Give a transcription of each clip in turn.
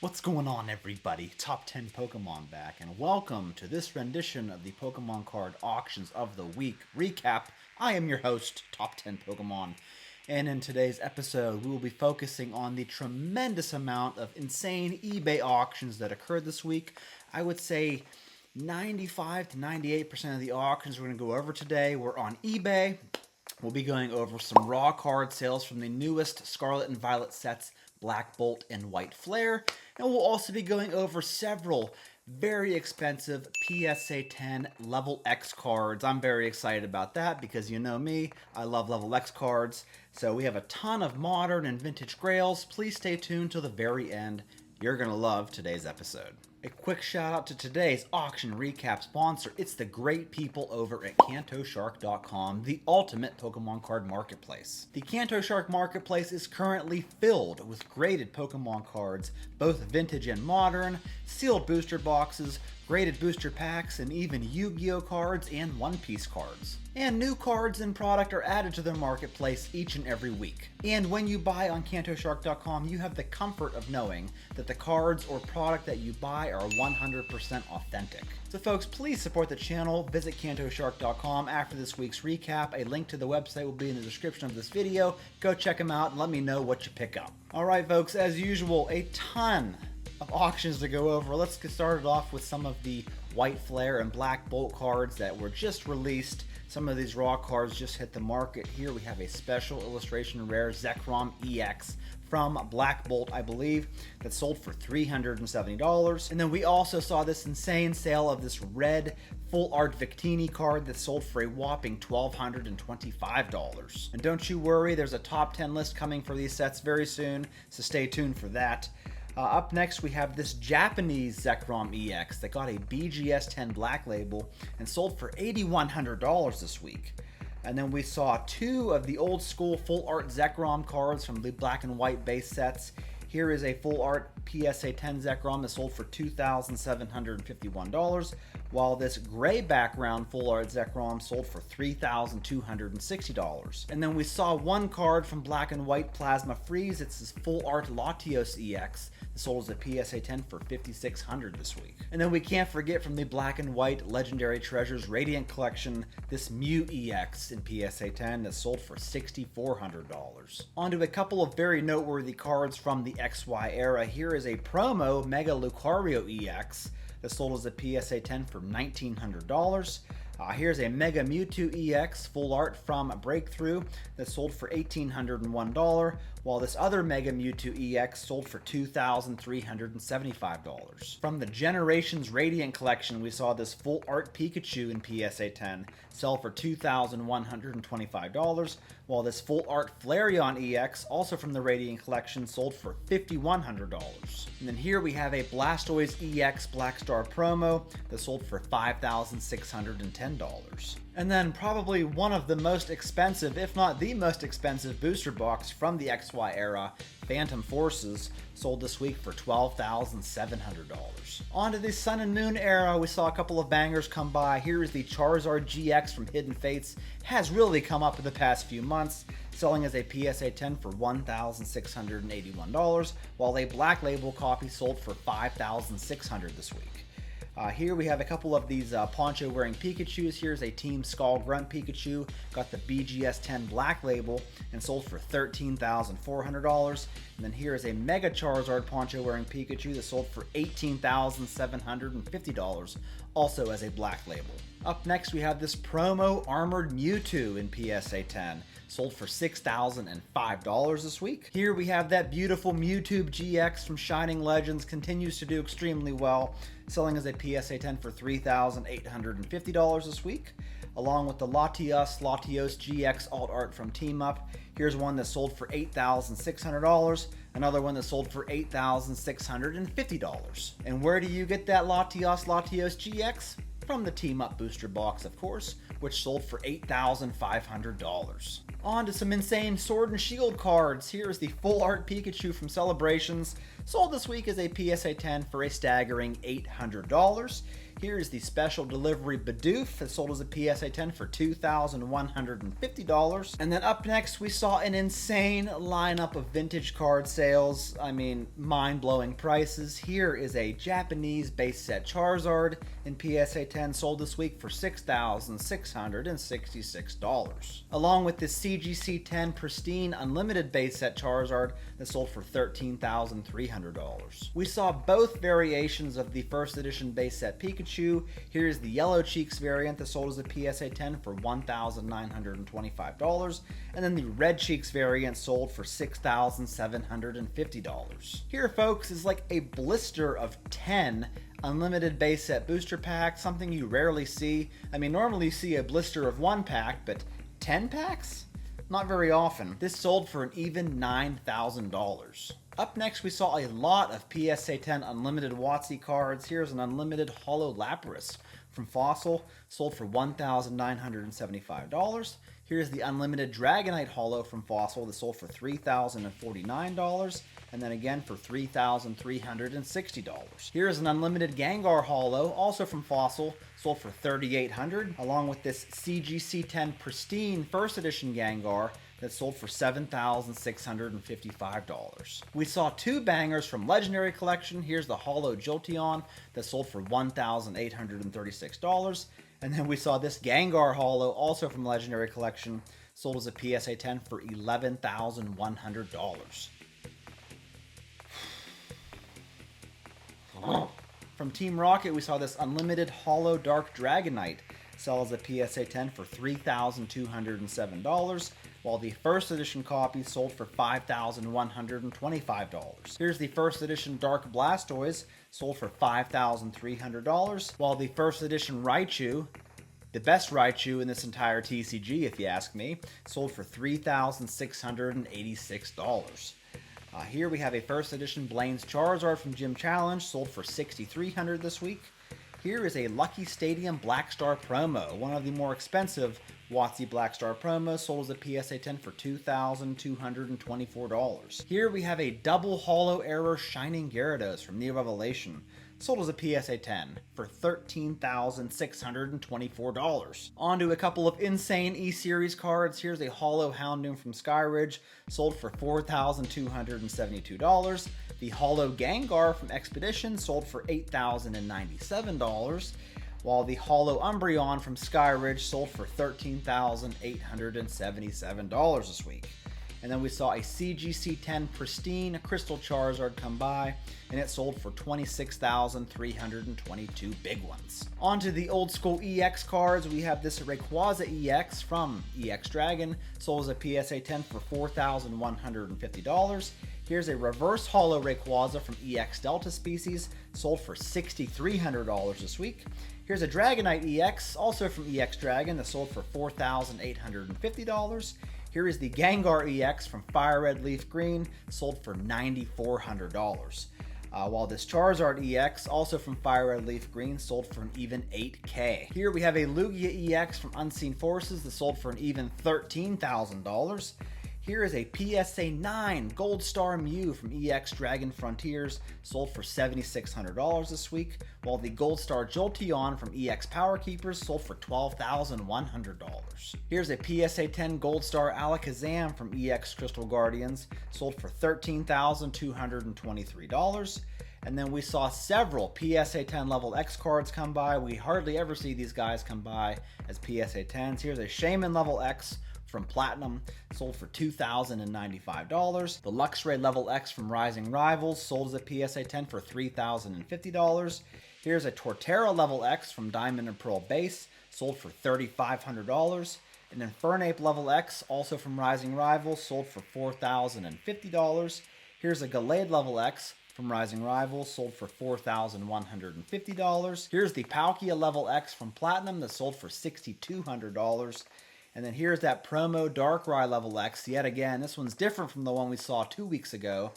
What's going on, everybody? Top 10 Pokemon back, and welcome to this rendition of the Pokemon Card Auctions of the Week recap. I am your host, Top 10 Pokemon, and in today's episode, we will be focusing on the tremendous amount of insane eBay auctions that occurred this week. I would say 95 to 98% of the auctions we're going to go over today were on eBay. We'll be going over some raw card sales from the newest Scarlet and Violet sets, Black Bolt and White Flare. And we'll also be going over several very expensive PSA 10 Level X cards. I'm very excited about that because you know me, I love Level X cards. So we have a ton of modern and vintage grails. Please stay tuned till the very end. You're going to love today's episode. A quick shout out to today's auction recap sponsor. It's the great people over at CantoShark.com, the ultimate Pokemon card marketplace. The CantoShark marketplace is currently filled with graded Pokemon cards, both vintage and modern, sealed booster boxes, graded booster packs, and even Yu-Gi-Oh cards and One Piece cards. And new cards and product are added to their marketplace each and every week. And when you buy on CantoShark.com, you have the comfort of knowing that the cards or product that you buy are 100% authentic. So folks, please support the channel. Visit CantoShark.com after this week's recap. A link to the website will be in the description of this video. Go check them out and let me know what you pick up. Alright folks, as usual, a ton of auctions to go over. Let's get started off with some of the White Flare and Black Bolt cards that were just released. Some of these raw cards just hit the market. Here we have a special illustration rare Zekrom EX from Black Bolt, I believe, that sold for $370. And then we also saw this insane sale of this red full art Victini card that sold for a whopping $1,225. And don't you worry, there's a top 10 list coming for these sets very soon, so stay tuned for that. Up next, we have this Japanese Zekrom EX that got a BGS 10 black label and sold for $8,100 this week. And then we saw two of the old school full art Zekrom cards from the black and white base sets. Here is a full art PSA 10 Zekrom that sold for $2,751, while this gray background full art Zekrom sold for $3,260. And then we saw one card from Black and White Plasma Freeze. It's this full art Latios EX that sold as a PSA 10 for $5,600 this week. And then we can't forget from the Black and White Legendary Treasures Radiant Collection, this Mew EX in PSA 10 that sold for $6,400. On to a couple of very noteworthy cards from the XY era. Here is a promo Mega Lucario EX that sold as a PSA 10 for $1,900. Here's a Mega Mewtwo EX full art from Breakthrough that sold for $1,801, while this other Mega Mewtwo EX sold for $2,375. From the Generations Radiant Collection, we saw this full art Pikachu in PSA 10 sell for $2,125, while this full art Flareon EX, also from the Radiant Collection, sold for $5,100. And then here we have a Blastoise EX Black Star promo that sold for $5,610. And then probably one of the most expensive, if not the most expensive booster box from the XY era, Phantom Forces, sold this week for $12,700. On to the Sun and Moon era, we saw a couple of bangers come by. Here is the Charizard GX from Hidden Fates. Has really come up in the past few months, selling as a PSA 10 for $1,681, while a black label copy sold for $5,600 this week. Here we have a couple of these poncho wearing Pikachus. Here's a Team Skull Grunt Pikachu, got the BGS 10 black label and sold for $13,400. And then here is a Mega Charizard poncho wearing Pikachu that sold for $18,750, also as a black label. Up next we have this promo Armored Mewtwo in PSA 10. Sold for $6,005 this week. Here we have that beautiful Mewtwo GX from Shining Legends, continues to do extremely well, selling as a PSA 10 for $3,850 this week, along with the Latios GX alt art from Team Up. Here's one that sold for $8,600, another one that sold for $8,650. And where do you get that Latios GX? From the Team Up booster box, of course, which sold for $8,500. On to some insane Sword and Shield cards. Here's the full art Pikachu from Celebrations, sold this week as a PSA 10 for a staggering $800. Here is the special delivery Bidoof that sold as a PSA 10 for $2,150. And then up next, we saw an insane lineup of vintage card sales. I mean, mind-blowing prices. Here is a Japanese base set Charizard in PSA 10 sold this week for $6,666. Along with this CGC 10 Pristine Unlimited base set Charizard that sold for $13,300. We saw both variations of the first edition base set Pikachu. Here is the Yellow Cheeks variant that sold as a PSA 10 for $1,925, and then the Red Cheeks variant sold for $6,750. Here, folks, is like a blister of 10 unlimited base set booster packs, something you rarely see. I mean, normally you see a blister of 1 pack, but 10 packs? Not very often. This sold for an even $9,000. Up next, we saw a lot of PSA 10 Unlimited WotC cards. Here's an Unlimited Holo Lapras from Fossil, sold for $1,975. Here's the Unlimited Dragonite Holo from Fossil that sold for $3,049, and then again for $3,360. Here's an Unlimited Gengar Holo, also from Fossil, sold for $3,800, along with this CGC 10 Pristine First Edition Gengar that sold for $7,655. We saw 2 bangers from Legendary Collection. Here's the Holo Jolteon that sold for $1,836. And then we saw this Gengar Holo, also from Legendary Collection, sold as a PSA 10 for $11,100. From Team Rocket, we saw this Unlimited Holo Dark Dragonite sell as a PSA 10 for $3,207, while the first edition copy sold for $5,125. Here's the first edition Dark Blastoise, sold for $5,300, while the first edition Raichu, the best Raichu in this entire TCG if you ask me, sold for $3,686. Here we have a first edition Blaine's Charizard from Gym Challenge, sold for $6,300 this week. Here is a Lucky Stadium Black Star promo, one of the more expensive WotC Black Star promos, sold as a PSA 10 for $2,224. Here we have a double holo error Shining Gyarados from Neo Revelation, sold as a PSA 10 for $13,624. On to a couple of insane E-Series cards. Here's a holo Houndoom from Skyridge, sold for $4,272. The holo Gengar from Expedition sold for $8,097, while the holo Umbreon from Skyridge sold for $13,877 this week. And then we saw a CGC 10 Pristine Crystal Charizard come by, and it sold for $26,322 big ones. On to the old school EX cards. We have this Rayquaza EX from EX Dragon, sold as a PSA 10 for $4,150. Here's a reverse holo Rayquaza from EX Delta Species, sold for $6,300 this week. Here's a Dragonite EX, also from EX Dragon, that sold for $4,850. Here is the Gengar EX from Fire Red Leaf Green, sold for $9,400. While this Charizard EX, also from Fire Red Leaf Green, sold for an even $8,000. Here we have a Lugia EX from Unseen Forces that sold for an even $13,000. Here is a PSA 9 Gold Star Mew from EX Dragon Frontiers, sold for $7,600 this week, while the Gold Star Jolteon from EX Power Keepers sold for $12,100. Here's a PSA 10 Gold Star Alakazam from EX Crystal Guardians, sold for $13,223. And then we saw several PSA 10 level X cards come by. We hardly ever see these guys come by as PSA 10s. Here's a Shaman level X from Platinum, sold for $2,095. The Luxray level X from Rising Rivals sold as a PSA 10 for $3,050. Here's a Torterra level X from Diamond and Pearl Base, sold for $3,500. An Infernape level X, also from Rising Rivals, sold for $4,050. Here's a Gallade level X from Rising Rivals, sold for $4,150. Here's the Palkia level X from Platinum that sold for $6,200. And then here's that promo Darkrai level X. Yet again, this one's different from the one we saw 2 weeks ago.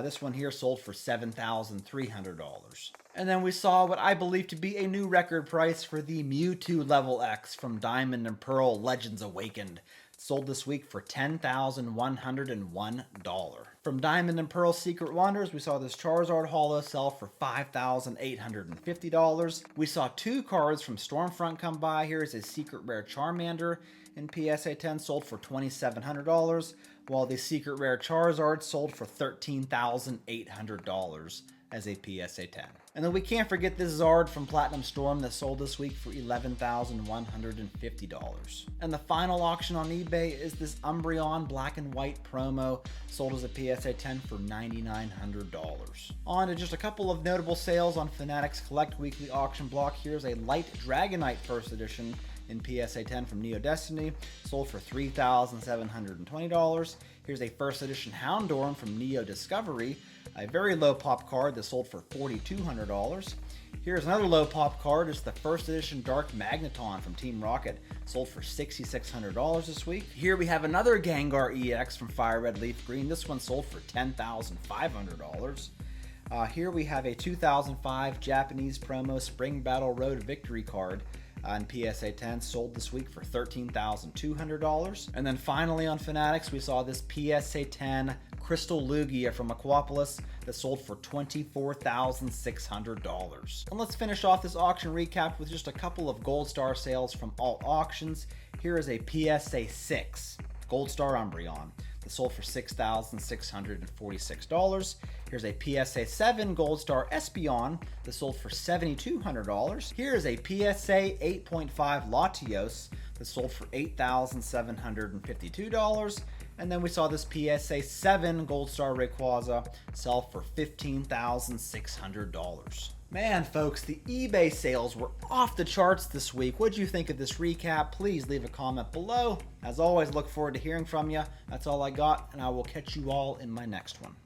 This one here sold for $7,300. And then we saw what I believe to be a new record price for the Mewtwo level X from Diamond and Pearl Legends Awakened. sold this week for $10,101. From Diamond and Pearl Secret Wonders, we saw this Charizard Holo sell for $5,850. We saw 2 cards from Stormfront come by. Here's a Secret Rare Charmander in PSA 10, sold for $2,700, while the Secret Rare Charizard sold for $13,800 as a PSA 10. And then we can't forget this Zard from Platinum Storm that sold this week for $11,150. And the final auction on eBay is this Umbreon Black and White promo, sold as a PSA 10 for $9,900. On to just a couple of notable sales on Fanatics Collect Weekly Auction Block. Here's a Light Dragonite First Edition in PSA 10 from Neo Destiny, sold for $3,720. Here's a First Edition Houndourne from Neo Discovery, a very low pop card that sold for $4,200. Here's another low pop card. It's the First Edition Dark Magneton from Team Rocket, sold for $6,600 this week. Here we have another Gengar EX from Fire Red Leaf Green. This one sold for $10,500. Here we have a 2005 Japanese promo Spring Battle Road Victory card on PSA 10, sold this week for $13,200. And then finally on Fanatics, we saw this PSA 10 Crystal Lugia from Aquapolis that sold for $24,600. And let's finish off this auction recap with just a couple of Gold Star sales from Alt Auctions. Here is a PSA 6 Gold Star Umbreon that sold for $6,646. Here's a PSA 7 Gold Star Espeon that sold for $7,200. Here's a PSA 8.5 Latios that sold for $8,752. And then we saw this PSA 7 Gold Star Rayquaza sell for $15,600. Man, folks, the eBay sales were off the charts this week. What'd you think of this recap? Please leave a comment below. As always, look forward to hearing from you. That's all I got, and I will catch you all in my next one.